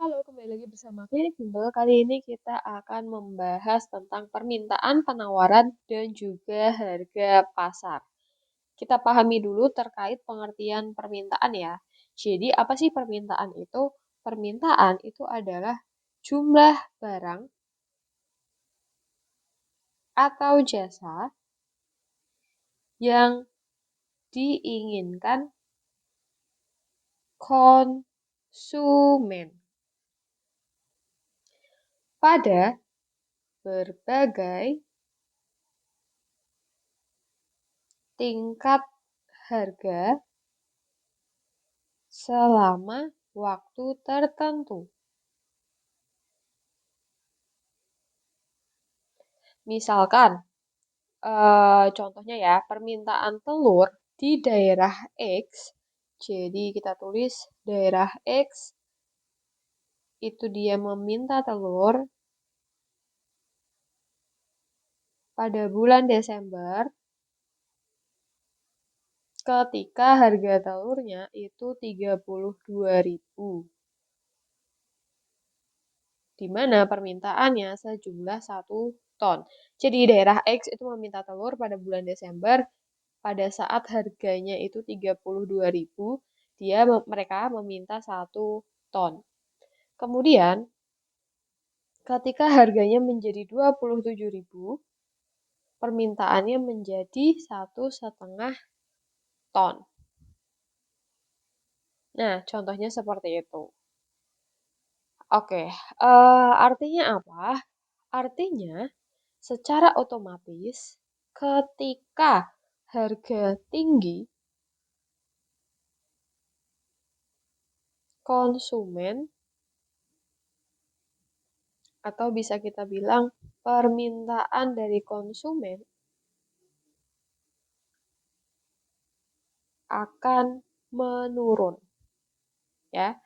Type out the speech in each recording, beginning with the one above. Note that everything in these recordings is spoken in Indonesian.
Halo, kembali lagi bersama Klinik Bimbel. Kali ini kita akan membahas tentang permintaan, penawaran, dan juga harga pasar. Kita pahami dulu terkait pengertian permintaan ya. Jadi, apa sih permintaan itu? Permintaan itu adalah jumlah barang atau jasa yang diinginkan konsumen pada berbagai tingkat harga selama waktu tertentu. Misalkan, contohnya ya, permintaan telur di daerah X. Jadi kita tulis daerah X itu dia meminta telur pada bulan Desember ketika harga telurnya itu 32.000. Di mana permintaannya sejumlah 1 ton. Jadi daerah X itu meminta telur pada bulan Desember pada saat harganya itu 32.000, mereka meminta 1 ton. Kemudian ketika harganya menjadi 27.000, permintaannya menjadi 1,5 ton. Nah, contohnya seperti itu. Oke, artinya apa? Artinya secara otomatis ketika harga tinggi, konsumen atau bisa kita bilang permintaan dari konsumen akan menurun. Ya.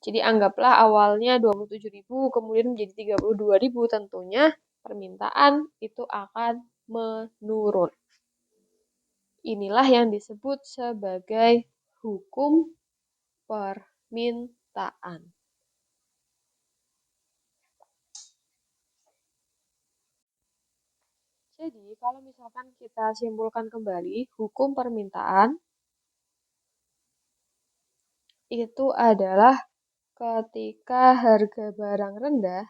Jadi anggaplah awalnya 27.000 kemudian menjadi 32.000, tentunya permintaan itu akan menurun. Inilah yang disebut sebagai hukum permintaan. Jadi, kalau misalkan kita simpulkan kembali, hukum permintaan itu adalah ketika harga barang rendah,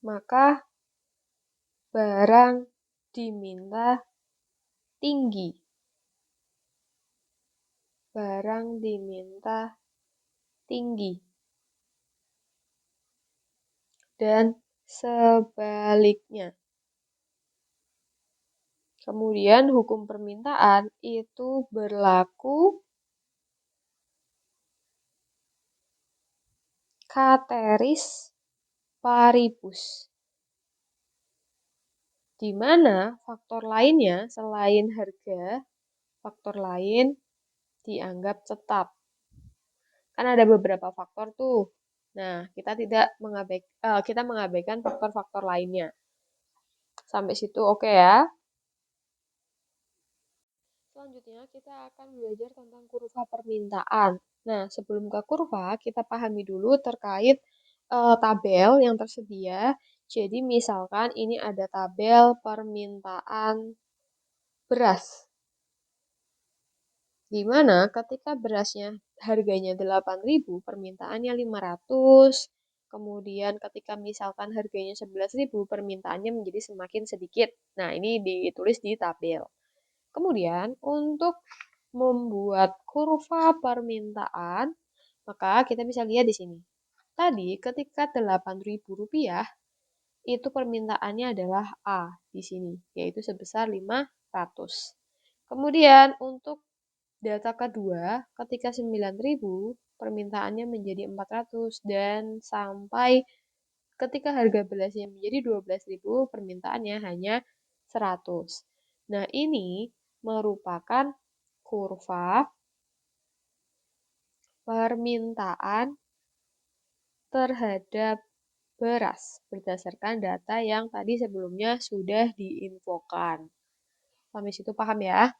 maka barang diminta tinggi. Barang diminta tinggi. Dan sebaliknya. Kemudian hukum permintaan itu berlaku ceteris paribus, di mana faktor lainnya selain harga, faktor lain dianggap tetap. Kan ada beberapa faktor tuh. Nah, kita mengabaikan faktor-faktor lainnya. Sampai situ oke ya. Selanjutnya kita akan belajar tentang kurva permintaan. Nah, sebelum ke kurva, kita pahami dulu terkait tabel yang tersedia. Jadi misalkan ini ada tabel permintaan beras. Di mana ketika berasnya harganya 8.000, permintaannya 500. Kemudian ketika misalkan harganya 11.000, permintaannya menjadi semakin sedikit. Nah, ini ditulis di tabel. Kemudian untuk membuat kurva permintaan, maka kita bisa lihat di sini. Tadi ketika Rp8.000 itu permintaannya adalah A di sini, yaitu sebesar 500. Kemudian untuk data kedua, ketika 9.000 permintaannya menjadi 400 dan sampai ketika harga berasnya menjadi 12.000 permintaannya hanya 100. Nah, ini merupakan kurva permintaan terhadap beras berdasarkan data yang tadi sebelumnya sudah diinfokan. Sampai situ paham ya?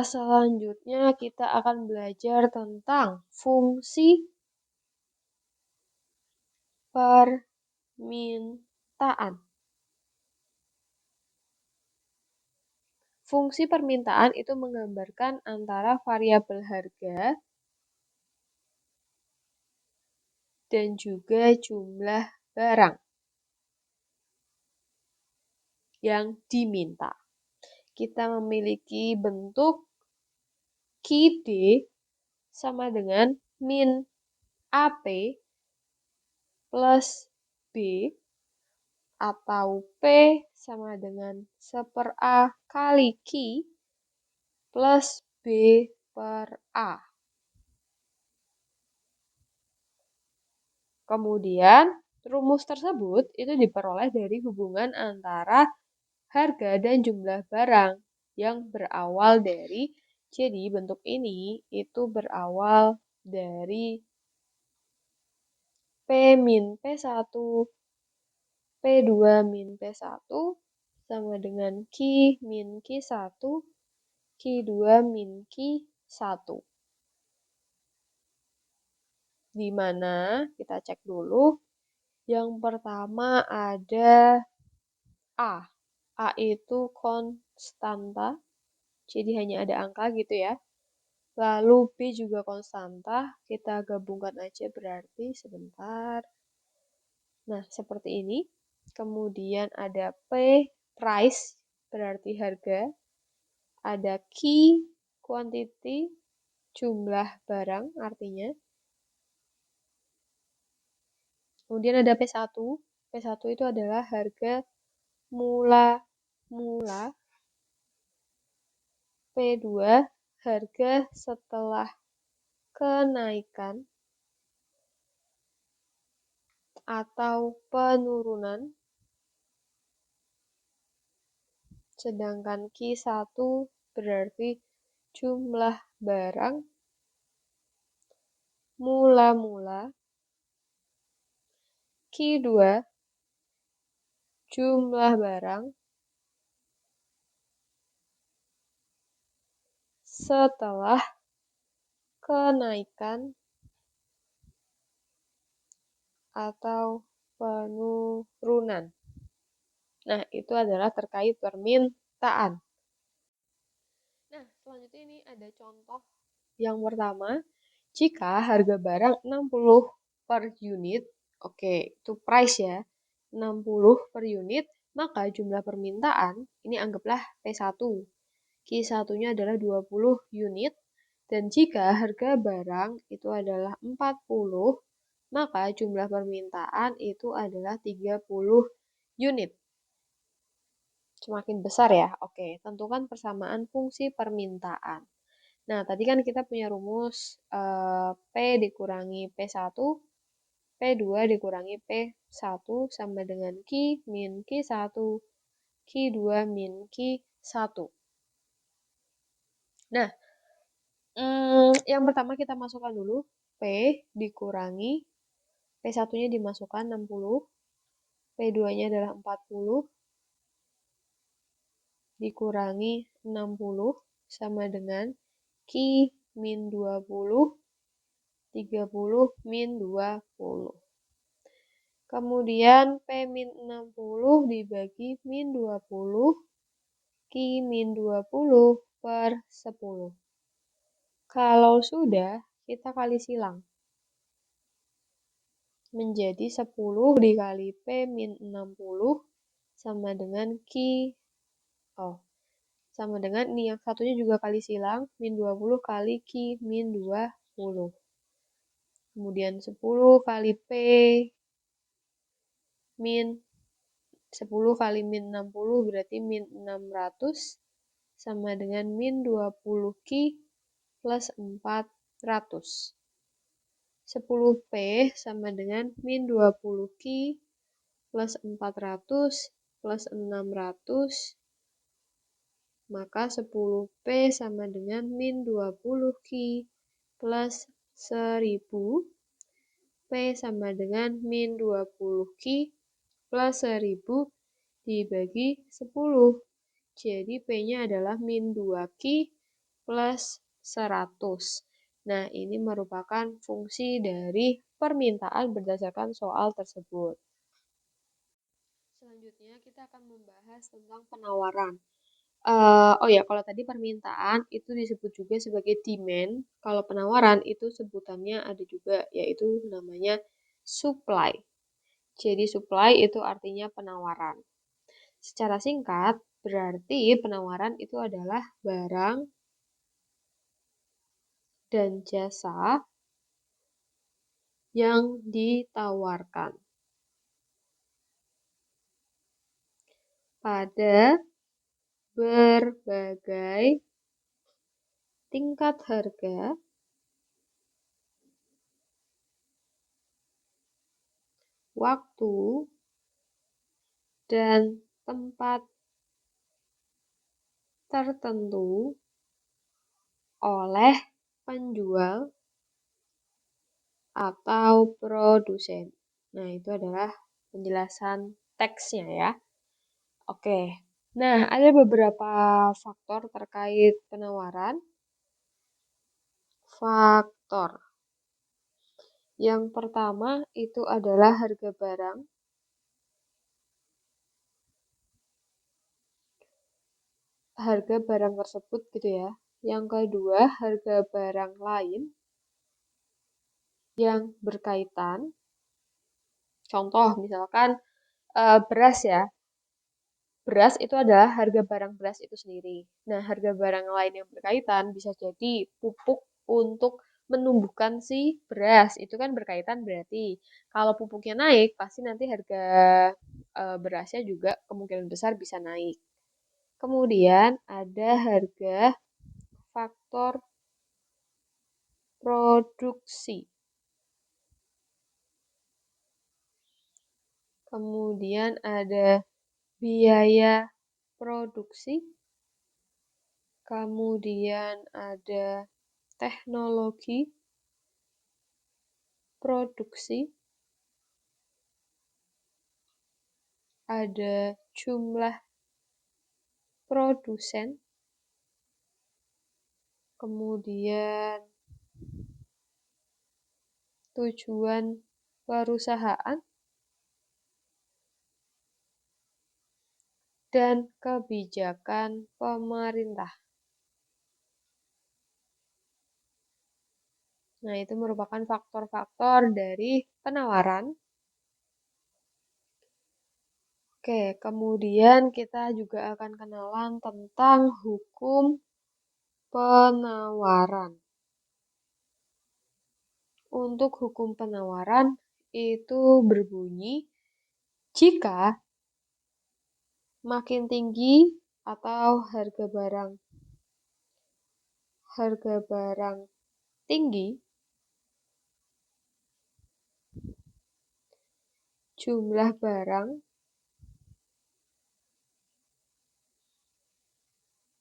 Selanjutnya kita akan belajar tentang fungsi permintaan. Fungsi permintaan itu menggambarkan antara variabel harga dan juga jumlah barang yang diminta. Kita memiliki bentuk QD sama dengan min AP plus B atau P sama dengan 1/A kali Q plus B per A. Kemudian, rumus tersebut itu diperoleh dari hubungan antara harga dan jumlah barang yang berawal dari, jadi bentuk ini itu berawal dari P min P1, P2 min P1 sama dengan Q min Q1, Q2 min Q1. Di mana kita cek dulu. Yang pertama ada A. A itu konstanta, jadi hanya ada angka gitu ya. Lalu B juga konstanta, kita gabungkan aja berarti sebentar. Nah, seperti ini. Kemudian ada P, price, berarti harga. Ada Q, quantity, jumlah barang artinya. Kemudian ada P1. P1 itu adalah harga mula-mula. P2 harga setelah kenaikan atau penurunan. Sedangkan Q1 berarti jumlah barang mula-mula. Q2 jumlah barang setelah kenaikan atau penurunan. Nah, itu adalah terkait permintaan. Nah, selanjutnya ini ada contoh yang pertama. Jika harga barang 60 per unit, oke, itu price ya, 60 per unit, maka jumlah permintaan, ini anggaplah P1. Q1-nya adalah 20 unit, dan jika harga barang itu adalah 40, maka jumlah permintaan itu adalah 30 unit. Semakin besar ya, oke. Tentukan persamaan fungsi permintaan. Nah, tadi kan kita punya rumus P dikurangi P1, P2 dikurangi P1 sama dengan Q min Q1, Q2 min Q1. Nah, yang pertama kita masukkan dulu P dikurangi P1-nya dimasukkan 60, P2-nya adalah 40, dikurangi 60 sama dengan Q min 20, 30 min 20. Kemudian P min 60 dibagi min 20, Q min 20 per 10. Kalau sudah, kita kali silang. Menjadi 10 dikali P min 60 sama dengan Q. Sama dengan ini yang satunya juga kali silang. Min 20 kali Q min 20. Kemudian 10 kali P min 10 kali min 60 berarti min 600 sama dengan min 20 Q plus 400. 10P sama dengan min 20 Q plus 400 plus 600, maka 10P sama dengan min 20 Q plus 1000, P sama dengan min 20 Q plus 1000 dibagi 10. Jadi P-nya adalah min 2 Q plus 100. Nah, ini merupakan fungsi dari permintaan berdasarkan soal tersebut. Selanjutnya, kita akan membahas tentang penawaran. Oh ya, kalau tadi permintaan itu disebut juga sebagai demand. Kalau penawaran itu sebutannya ada juga, yaitu namanya supply. Jadi supply itu artinya penawaran. Secara singkat, berarti penawaran itu adalah barang dan jasa yang ditawarkan pada berbagai tingkat harga, waktu, dan tempat tertentu oleh penjual atau produsen. Nah, itu adalah penjelasan teksnya ya. Oke. Nah, ada beberapa faktor terkait penawaran. Faktor. Yang pertama itu adalah harga barang. Harga barang tersebut gitu ya. Yang kedua, harga barang lain yang berkaitan. Contoh misalkan beras ya. Beras itu adalah harga barang beras itu sendiri. Nah, harga barang lain yang berkaitan bisa jadi pupuk untuk menumbuhkan si beras. Itu kan berkaitan berarti. Kalau pupuknya naik, pasti nanti harga berasnya juga kemungkinan besar bisa naik. Kemudian ada harga faktor produksi. Kemudian ada biaya produksi. Kemudian ada teknologi produksi, ada jumlah produsen, kemudian tujuan perusahaan, dan kebijakan pemerintah. Nah, itu merupakan faktor-faktor dari penawaran. Oke, kemudian kita juga akan kenalan tentang hukum penawaran. Untuk hukum penawaran itu berbunyi jika makin tinggi atau harga barang tinggi, jumlah barang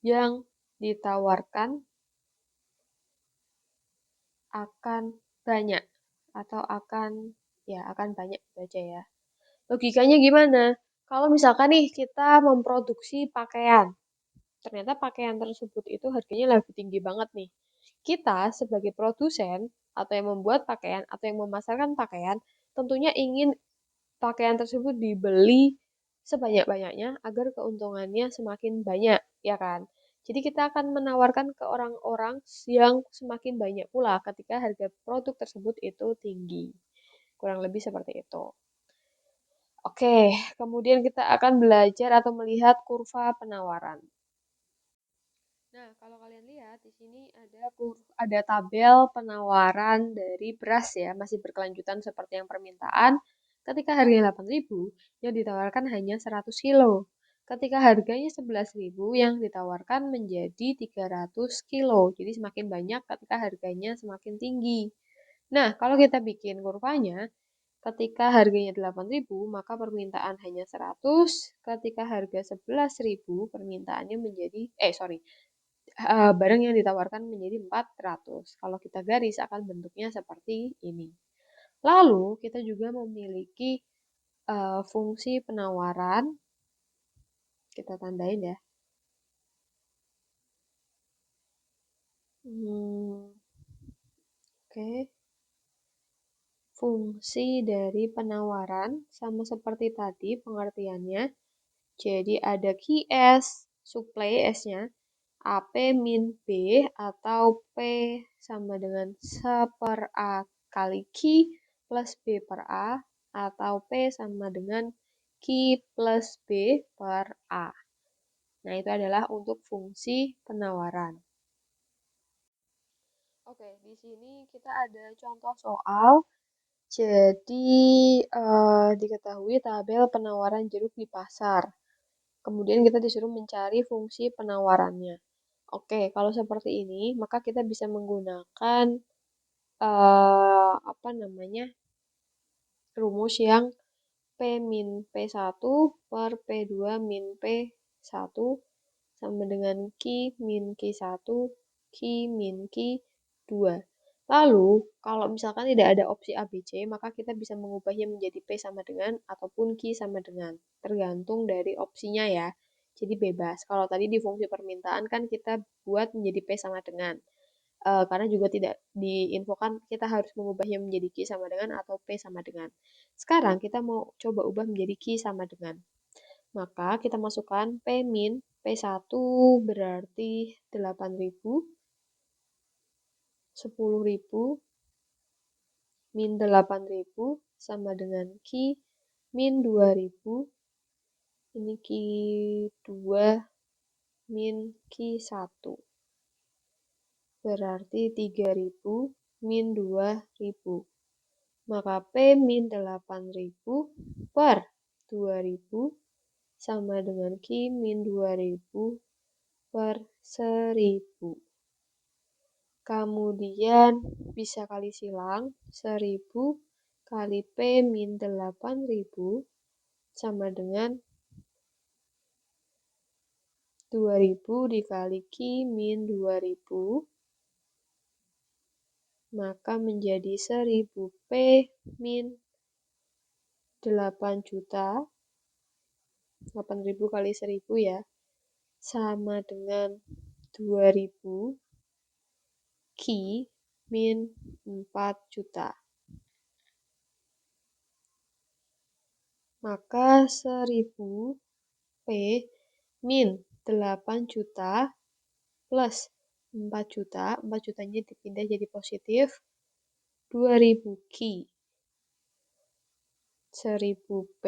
yang ditawarkan akan banyak atau akan banyak baca ya. Logikanya gimana? Kalau misalkan nih kita memproduksi pakaian, ternyata pakaian tersebut itu harganya lebih tinggi banget nih. Kita sebagai produsen atau yang membuat pakaian atau yang memasarkan pakaian tentunya ingin pakaian tersebut dibeli sebanyak-banyaknya agar keuntungannya semakin banyak, ya kan? Jadi kita akan menawarkan ke orang-orang yang semakin banyak pula ketika harga produk tersebut itu tinggi. Kurang lebih seperti itu. Oke, kemudian kita akan belajar atau melihat kurva penawaran. Nah, kalau kalian lihat di sini ada tabel penawaran dari beras ya, masih berkelanjutan seperti yang permintaan. Ketika harganya 8.000, yang ditawarkan hanya 100 kilo. Ketika harganya 11.000, yang ditawarkan menjadi 300 kilo. Jadi semakin banyak ketika harganya semakin tinggi. Nah, kalau kita bikin kurvanya, ketika harganya 8.000, maka permintaan hanya 100. Ketika harga 11.000, permintaannya menjadi, barang yang ditawarkan menjadi 400. Kalau kita garis akan bentuknya seperti ini. Lalu kita juga memiliki fungsi penawaran. Kita tandain ya. Oke. Fungsi dari penawaran sama seperti tadi pengertiannya. Jadi ada QS, supply S-nya, AP min B atau P sama dengan 1 per A kali Q plus B per A atau P sama dengan Q plus B per A. Nah, itu adalah untuk fungsi penawaran. Oke, di sini kita ada contoh soal. Jadi, diketahui tabel penawaran jeruk di pasar. Kemudian kita disuruh mencari fungsi penawarannya. Oke, kalau seperti ini, maka kita bisa menggunakan rumus yang P min P1 per P2 min P1 sama dengan Q min Q1, Q min Q2. Lalu, kalau misalkan tidak ada opsi A, B, C, maka kita bisa mengubahnya menjadi P sama dengan ataupun Q sama dengan. Tergantung dari opsinya ya. Jadi bebas. Kalau tadi di fungsi permintaan kan kita buat menjadi P sama dengan. Karena juga tidak diinfokan kita harus mengubahnya menjadi Q sama dengan atau P sama dengan. Sekarang kita mau coba ubah menjadi Q sama dengan. Maka kita masukkan P min P1 berarti 8.000, 10.000, min 8.000 sama dengan Q min 2.000. Ini Q2 min Q1. Berarti 3.000 min 2.000. Maka P min 8.000 per 2.000 sama dengan Q min 2.000 per 1.000. Kemudian bisa kali silang, 1.000 kali P min 8.000 sama dengan 2.000 dikali Q min 2.000, maka menjadi 1.000 P min 8 juta, 8.000 kali 1.000 ya, sama dengan 2.000 Q min 4 juta. Maka 1.000 P min 8 juta plus 4 juta, 4 jutanya dipindah jadi positif, 2.000 Q. 1.000 P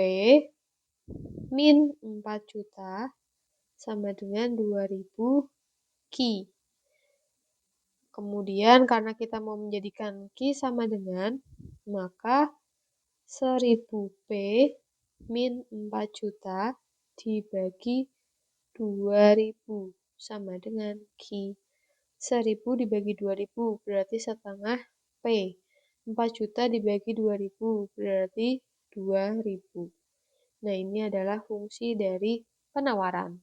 min 4 juta sama dengan 2.000 Q. Kemudian karena kita mau menjadikan Q sama dengan, maka 1.000 P min 4 juta dibagi 2.000 sama dengan Q. 1.000 dibagi 2.000 berarti setengah P. 4 juta dibagi 2.000 berarti 2.000. Nah, ini adalah fungsi dari penawaran.